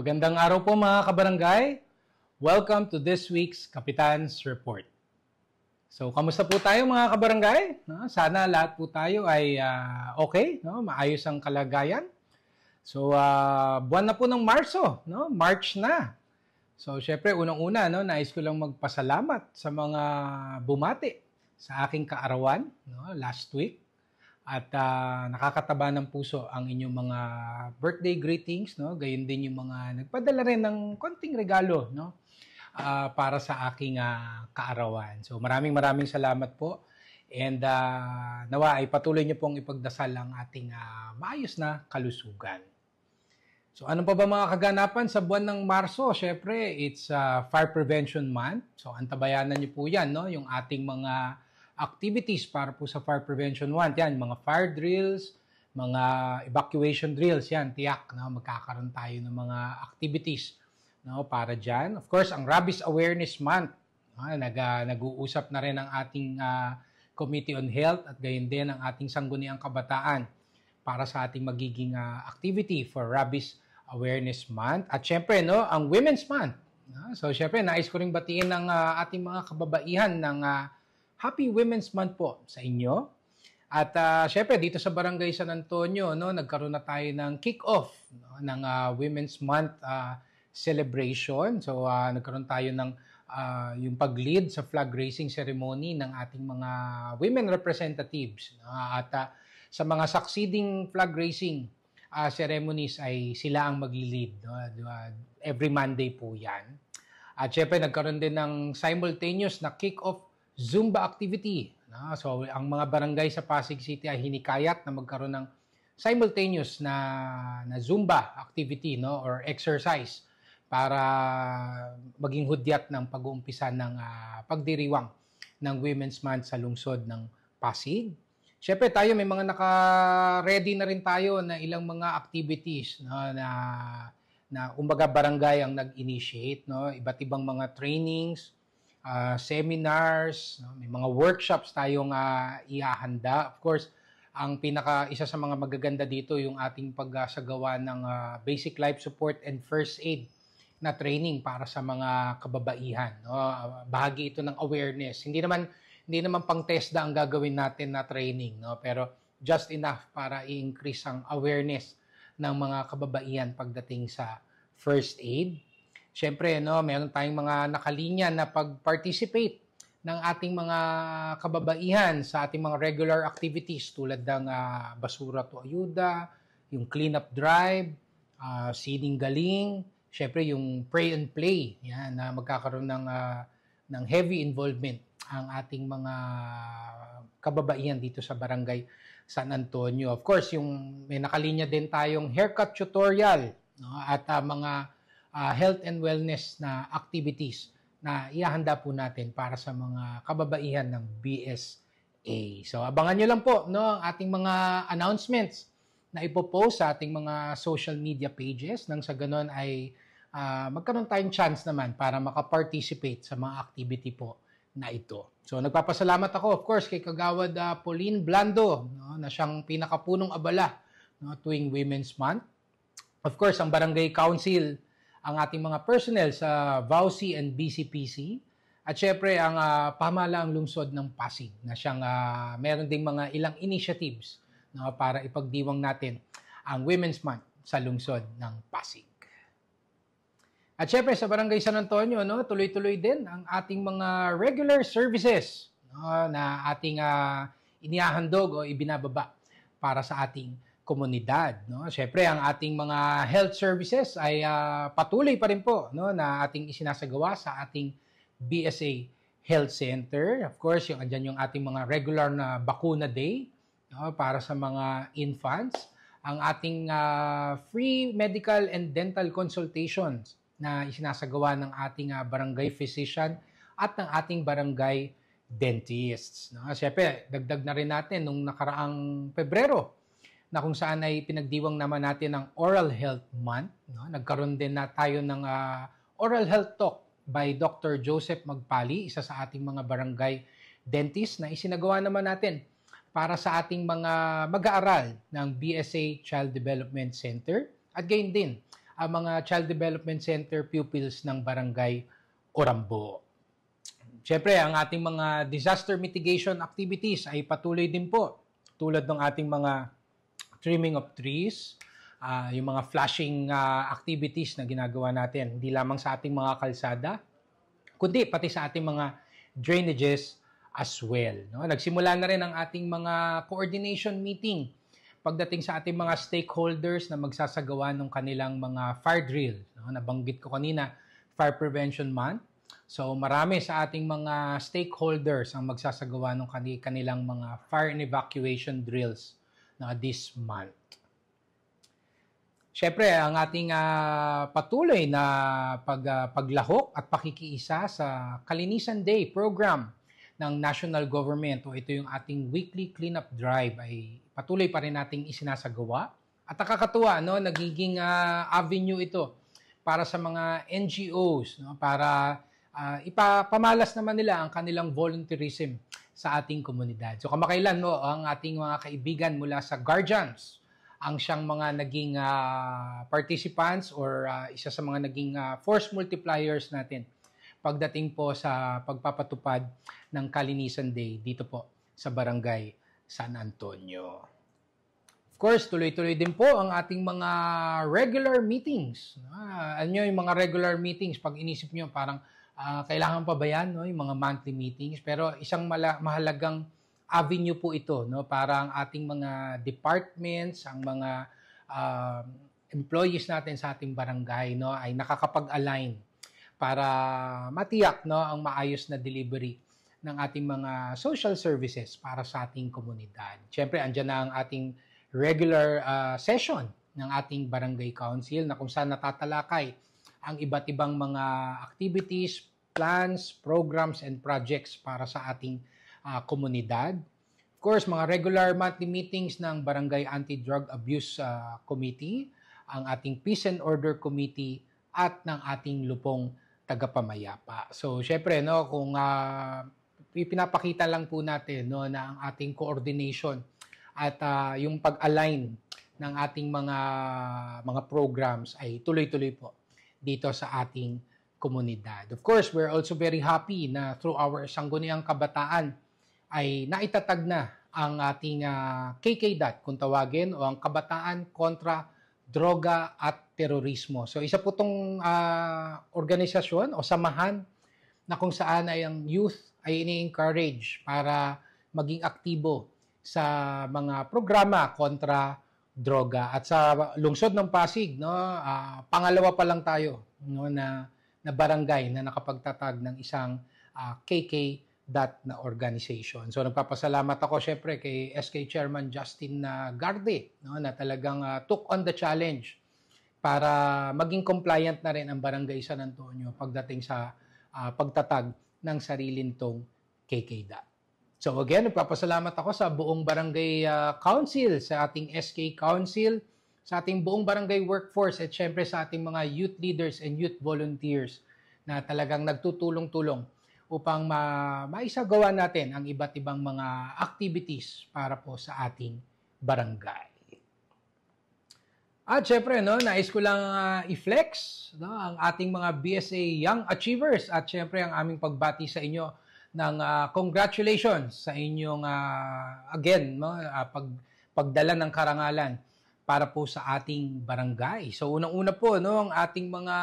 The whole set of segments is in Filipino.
Magandang araw po mga kabarangay. Welcome to this week's Kapitan's Report. So, kamusta po tayo mga kabarangay? Sana lahat po tayo ay okay, maayos ang kalagayan. So, buwan na po ng Marso, March na. So, syempre, unang-una, nais ko lang magpasalamat sa mga bumati sa aking kaarawan last week. At nakakataba ng puso ang inyong mga birthday greetings, gayon din yung mga nagpadala rin ng konting regalo, para sa aking kaarawan. So maraming salamat po. And nawa ay patuloy niyo pong ipagdasal ang ating maayos na kalusugan. So ano pa ba mga kaganapan sa buwan ng Marso? Syempre, it's Fire Prevention Month. So antabayanan niyo po yan, yung ating mga activities para po sa Fire Prevention Month. Yan, mga fire drills, mga evacuation drills, yan, tiyak, magkakaroon tayo ng mga activities para dyan. Of course, ang Rabies Awareness Month, nag-uusap na rin ang ating Committee on Health at gayon din ang ating Sangguniang Kabataan para sa ating magiging activity for Rabies Awareness Month. At syempre, ang Women's Month. So syempre, nais ko rin batiin ng ating mga kababaihan ng Happy Women's Month po sa inyo. At syempre, dito sa Barangay San Antonio, nagkaroon na tayo ng kick-off ng Women's Month celebration. So, nagkaroon tayo ng yung pag-lead sa flag raising ceremony ng ating mga women representatives. At sa mga succeeding flag raising ceremonies ay sila ang mag-lead. Every Monday po yan. At syempre, nagkaroon din ng simultaneous na kick-off Zumba activity. So, ang mga barangay sa Pasig City ay hinikayat na magkaroon ng simultaneous na Zumba activity or exercise para maging hudyat ng pag-uumpisa ng pagdiriwang ng Women's Month sa lungsod ng Pasig. Siyempre tayo may mga naka-ready na rin tayo na ilang mga activities na umbaga barangay ang nag-initiate. Iba't ibang mga trainings, seminars, may mga workshops tayong iahanda. Of course, ang isa sa mga magaganda dito yung ating pagsagawa ng basic life support and first aid na training para sa mga kababaihan. Bahagi ito ng awareness. Hindi naman pang TESDA ang gagawin natin na training, pero just enough para i-increase ang awareness ng mga kababaihan pagdating sa first aid. Siyempre, meron tayong mga nakalinya na pag-participate ng ating mga kababaihan sa ating mga regular activities tulad ng Basura to Ayuda, yung cleanup drive, Seeding Galing, siyempre yung pray and play, yan, na magkakaroon ng heavy involvement ang ating mga kababaihan dito sa Barangay San Antonio. Of course, may nakalinya din tayong haircut tutorial at mga health and wellness na activities na ihahanda po natin para sa mga kababaihan ng BSA. So, abangan nyo lang po ang ating mga announcements na ipopost sa ating mga social media pages nang sa ganon ay magkaroon tayong chance naman para makaparticipate sa mga activity po na ito. So, nagpapasalamat ako, of course, kay Kagawad Pauline Blando na siyang pinakapunong abala tuwing Women's Month. Of course, ang Barangay Council, ang ating mga personnel sa VAUSI and BCPC, at syempre ang pamahalaang lungsod ng Pasig na siyang meron ding mga ilang initiatives para ipagdiwang natin ang Women's Month sa lungsod ng Pasig. At syempre sa Barangay San Antonio, tuloy-tuloy din ang ating mga regular services na ating inihahandog o ibinababa para sa ating komunidad. Siyempre, ang ating mga health services ay patuloy pa rin po na ating isinasagawa sa ating BSA Health Center. Of course, andyan yung ating mga regular na bakuna day para sa mga infants. Ang ating free medical and dental consultations na isinasagawa ng ating barangay physician at ng ating barangay dentists. Siyempre, dagdag na rin natin nung nakaraang Pebrero na kung saan ay pinagdiwang naman natin ang Oral Health Month. Nagkaroon din na tayo ng Oral Health Talk by Dr. Joseph Magpali, isa sa ating mga barangay dentist na isinagawa naman natin para sa ating mga mag-aaral ng BSA Child Development Center at gayon din ang mga Child Development Center pupils ng Barangay Orambo. Siyempre, ang ating mga disaster mitigation activities ay patuloy din po. Tulad ng ating mga trimming of trees, yung mga flashing activities na ginagawa natin, hindi lamang sa ating mga kalsada, kundi pati sa ating mga drainages as well. No? Nagsimula na rin ang ating mga coordination meeting pagdating sa ating mga stakeholders na magsasagawa ng kanilang mga fire drill. No? Nabanggit ko kanina, Fire Prevention Month. So marami sa ating mga stakeholders ang magsasagawa ng kanilang mga fire and evacuation drills na this month. Siyempre, ang ating patuloy na paglahok at pakikiisa sa Kalinisan Day program ng national government o ito yung ating weekly cleanup drive ay patuloy pa rin nating isinasagawa. At nakakatuwa, no, nagiging avenue ito para sa mga NGOs, no, para ipapamalas naman nila ang kanilang volunteerism sa ating komunidad. So kamakailan, no, ang ating mga kaibigan mula sa Guardians ang siyang mga naging participants or isa sa mga naging force multipliers natin pagdating po sa pagpapatupad ng Kalinisan Day dito po sa Barangay San Antonio. Of course, tuloy-tuloy din po ang ating mga regular meetings. Ano yung mga regular meetings? Pag inisip nyo, parang kailangan pa ba yan, no? Yung mga monthly meetings? Pero isang mahalagang avenue po ito, no? Para ang ating mga departments, ang mga employees natin sa ating barangay, no, ay nakakapag-align para matiyak, no, ang maayos na delivery ng ating mga social services para sa ating komunidad. Siyempre, andyan na ang ating regular session ng ating barangay council na kung saan natatalakay ang iba't ibang mga activities, plans, programs, and projects para sa ating komunidad. Of course, mga regular monthly meetings ng Barangay Anti-Drug Abuse Committee, ang ating Peace and Order Committee, at ng ating Lupong Tagapamayapa. So, syempre, no, kung pinapakita lang po natin, no, na ang ating coordination at yung pag-align ng ating mga programs ay tuloy-tuloy po dito sa ating komunidad. Of course, we're also very happy na through our Sangguniang Kabataan ay naitatag na ang ating KKDAT, kung tawagin, o ang Kabataan Kontra Droga at Terorismo. So isa po itong organisasyon o samahan na kung saan ay ang youth ay ini-encourage para maging aktibo sa mga programa kontra droga. At sa lungsod ng Pasig, no, pangalawa pa lang tayo, no, na barangay na nakapagtatag ng isang KK na organization. So nagpapasalamat ako syempre kay SK Chairman Justin Garde, no, na talagang took on the challenge para maging compliant na rin ang Barangay San Antonio pagdating sa pagtatag ng sarili nitong KK. So again, nagpapasalamat ako sa buong Barangay Council, sa ating SK Council, sa ating buong barangay workforce at syempre sa ating mga youth leaders and youth volunteers na talagang nagtutulong-tulong upang maisagawa natin ang iba't ibang mga activities para po sa ating barangay. At syempre, no, nais ko lang i-flex, no, ang ating mga BSA Young Achievers at syempre ang aming pagbati sa inyo ng congratulations sa inyong again, no, pagdala ng karangalan para po sa ating barangay. So unang-una po, no, ang ating mga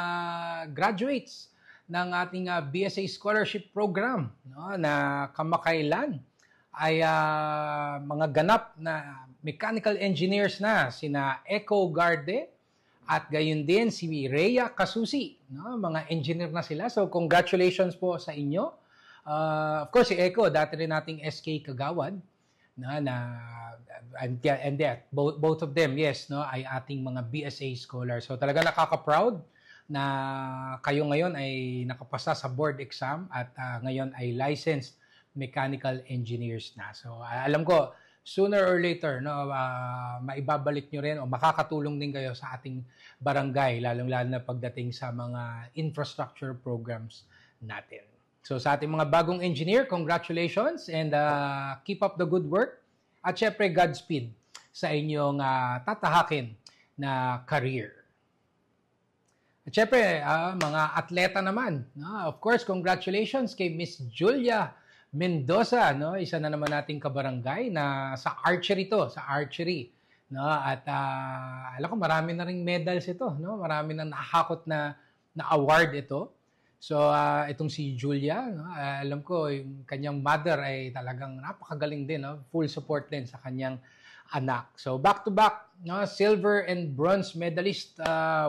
graduates ng ating BSA Scholarship Program, no, na kamakailan ay mga ganap na mechanical engineers na sina Eco Garde at gayon din si Rhea Casusi, no, mga engineer na sila. So congratulations po sa inyo. Of course si Eco dati rin nating SK Kagawad and that both of them, yes, no, ay ating mga BSA scholars. So talaga nakaka-proud na kayo ngayon ay nakapasa sa board exam at ngayon ay licensed mechanical engineers na. So alam ko sooner or later, no, maibabalik nyo rin o makakatulong din kayo sa ating barangay, lalong-lalo na pagdating sa mga infrastructure programs natin. So sa ating mga bagong engineer, congratulations and keep up the good work. At syempre, Godspeed sa inyong tatahakin na career. At syempre, mga atleta naman. No? Of course, congratulations kay Miss Julia Mendoza. No? Isa na naman nating kabarangay na sa archery to, sa archery. No? At alam ko, marami na ring medals ito. No? Marami na nahakot na award ito. So, itong si Julia, no? Alam ko, yung kanyang mother ay talagang napakagaling din. No? Full support din sa kanyang anak. So, back-to-back, no? Silver and bronze medalist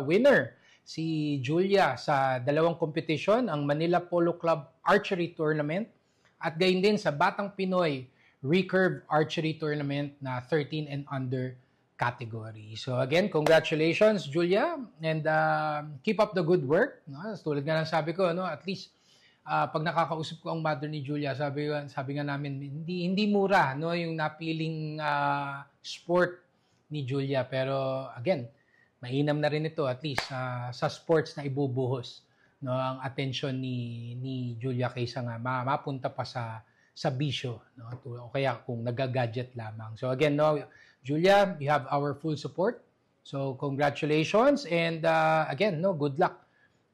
winner si Julia sa dalawang kompetisyon, ang Manila Polo Club Archery Tournament at gayon din sa Batang Pinoy Recurve Archery Tournament na 13 and under category. So again, congratulations Julia and keep up the good work. No? Tulad nga ng sabi ko, no? At least pag nakakausap ko ang mother ni Julia, sabi nga namin, hindi mura no? Yung napiling sport ni Julia. Pero again, mainam na rin ito at least sa sports na ibubuhos no ang attention ni Julia kaysa nga mapunta pa sa bisyo no o kaya kung nagagadget lamang. So again no Julia, you have our full support. So congratulations and again no good luck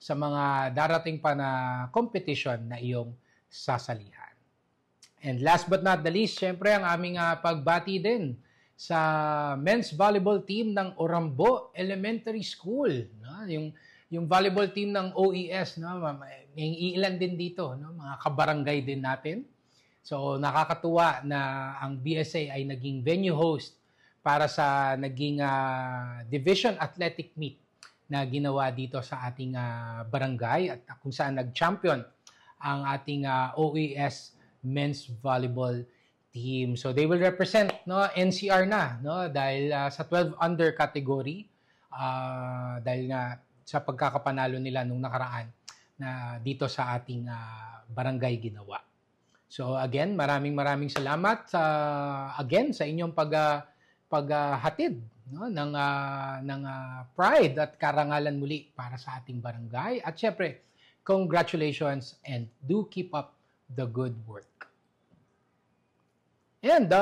sa mga darating pa na competition na iyong sasalihan. And last but not the least, syempre ang aming pagbati din sa men's volleyball team ng Orambo Elementary School, no? Yung volleyball team ng OES, no? Iilan din dito, no? Mga kabarangay din natin. So nakakatuwa na ang BSA ay naging venue host para sa naging division athletic meet na ginawa dito sa ating barangay at kung saan nag-champion ang ating OES men's volleyball team. So they will represent no NCR na no dahil sa 12 under category dahil nga sa pagkakapanalo nila nung nakaraan na dito sa ating barangay ginawa. So again, maraming salamat again sa inyong paghatid no ng pride at karangalan muli para sa ating barangay at syempre congratulations and do keep up the good work. And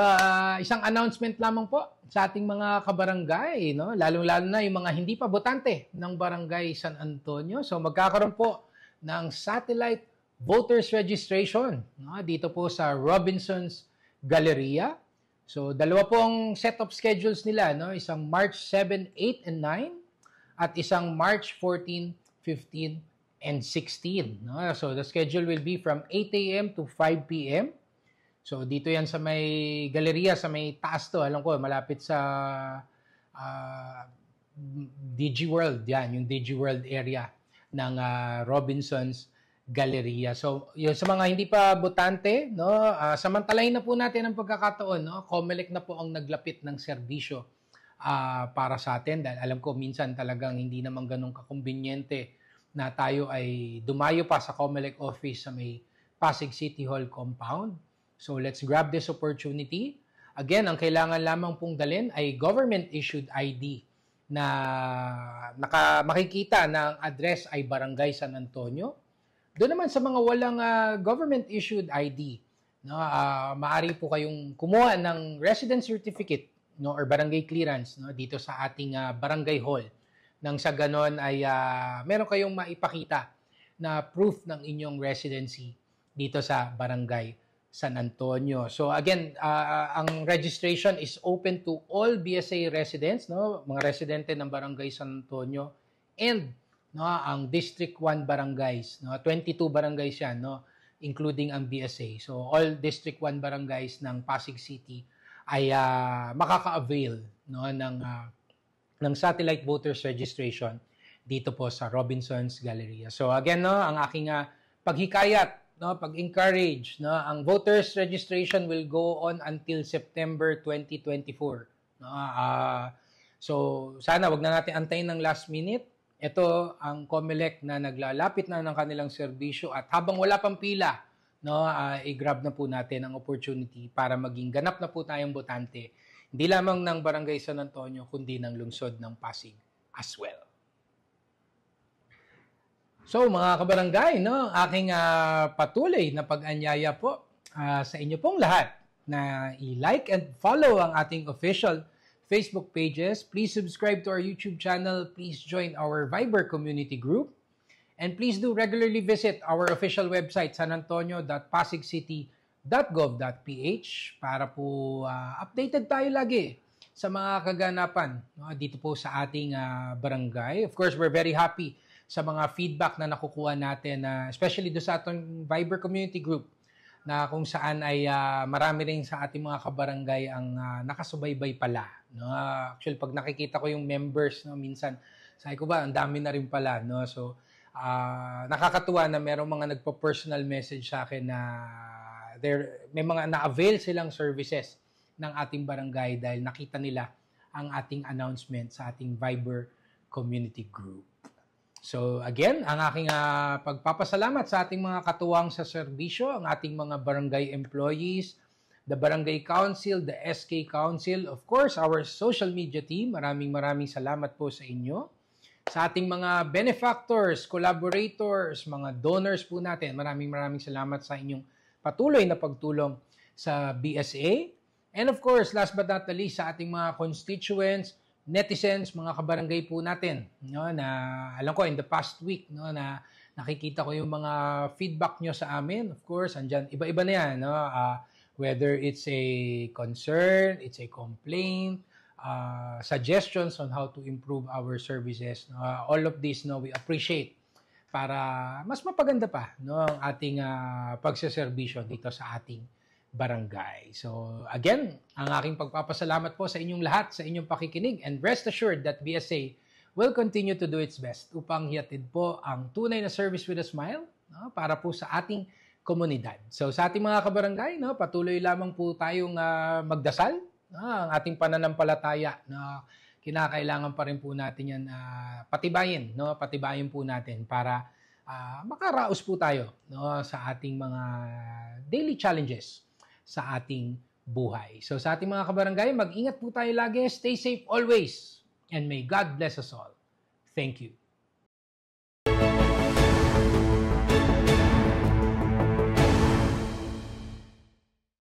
isang announcement lamang po sa ating mga kabarangay, no? Lalong-lalo na yung mga hindi pa botante ng Barangay San Antonio. So magkakaroon po ng satellite voters registration no? Dito po sa Robinson's Galleria. So dalawa pong set of schedules nila, no? Isang March 7, 8, and 9 at isang March 14, 15, and 16. No? So the schedule will be from 8 a.m. to 5 p.m. So dito yan sa may galeria, sa may taas to, alam ko, malapit sa DigiWorld, yan, yung DigiWorld area ng Robinson's Galleria. So yun, sa mga hindi pa botante, no, samantalahin na po natin ang pagkakataon, no? COMELEC na po ang naglapit ng serbisyo para sa atin dahil alam ko minsan talagang hindi naman ganun kakumbinyente na tayo ay dumayo pa sa COMELEC office sa may Pasig City Hall compound. So let's grab this opportunity. Again, ang kailangan lamang pong dalhin ay government-issued ID na makikita na ang address ay Barangay San Antonio. Doon naman sa mga walang government-issued ID, no, maaari po kayong kumuha ng residence certificate no, or barangay clearance no, dito sa ating barangay hall. Nang sa ganon ay meron kayong maipakita na proof ng inyong residency dito sa Barangay San Antonio. So again, ang registration is open to all BSA residents, no, mga residente ng Barangay San Antonio and no, ang District 1 barangays, no, 22 barangays yan, no, including ang BSA. So all District 1 barangays ng Pasig City ay makaka-avail no ng satellite voters registration dito po sa Robinson's Galleria. So again, no, ang aking paghikayat, no, pag-encourage, no, ang voters registration will go on until September 2024. No, so sana wag na natin antayin ng last minute. Ito ang COMELEC na naglalapit na ng kanilang serbisyo at habang wala pang pila, no, i-grab na po natin ang opportunity para maging ganap na po tayong botante. Hindi lamang ng Barangay San Antonio kundi ng lungsod ng Pasig as well. So mga kabarangay, no, aking patuloy na pag-anyaya po sa inyo pong lahat na i-like and follow ang ating official Facebook pages. Please subscribe to our YouTube channel. Please join our Viber community group. And please do regularly visit our official website, sanantonio.pasigcity.gov.ph para po updated tayo lagi sa mga kaganapan dito po sa ating barangay. Of course, we're very happy sa mga feedback na nakukuha natin, especially do sa atong Viber community group, na kung saan ay marami rin sa ating mga kabarangay ang nakasubaybay pala. No? Actually, pag nakikita ko yung members, minsan, sabi ko ba, ang dami na rin pala. No? So, nakakatuwa na merong mga nagpo-personal message sa akin na may mga na-avail silang services ng ating barangay dahil nakita nila ang ating announcement sa ating Viber community group. So again, ang aking pagpapasalamat sa ating mga katuwang sa serbisyo, ang ating mga barangay employees, the barangay council, the SK council, of course, our social media team. Maraming salamat po sa inyo. Sa ating mga benefactors, collaborators, mga donors po natin, maraming salamat sa inyong patuloy na pagtulong sa BSA. And of course, last but not the least, sa ating mga constituents, netizens, mga kabarangay po natin, no, na alam ko in the past week, no, na nakikita ko yung mga feedback nyo sa amin. Of course, andyan, iba-iba na yan, no? Whether it's a concern, it's a complaint, suggestions on how to improve our services. All of this, no, we appreciate para mas mapaganda pa, no, ang ating pagseserbisyo dito sa ating barangay. So again, ang aking pagpapasalamat po sa inyong lahat, sa inyong pakikinig, and rest assured that BSA will continue to do its best upang hihatid po ang tunay na service with a smile, no, para po sa ating komunidad. So sa ating mga kabarangay, no, patuloy lamang po tayong magdasal, no, ang ating pananampalataya na kinakailangan pa rin po natin yan patibayin, no, patibayin po natin para makaraos po tayo, no, sa ating mga daily challenges sa ating buhay. So sa ating mga kabarangay, mag-ingat po tayo lagi. Stay safe always. And may God bless us all. Thank you.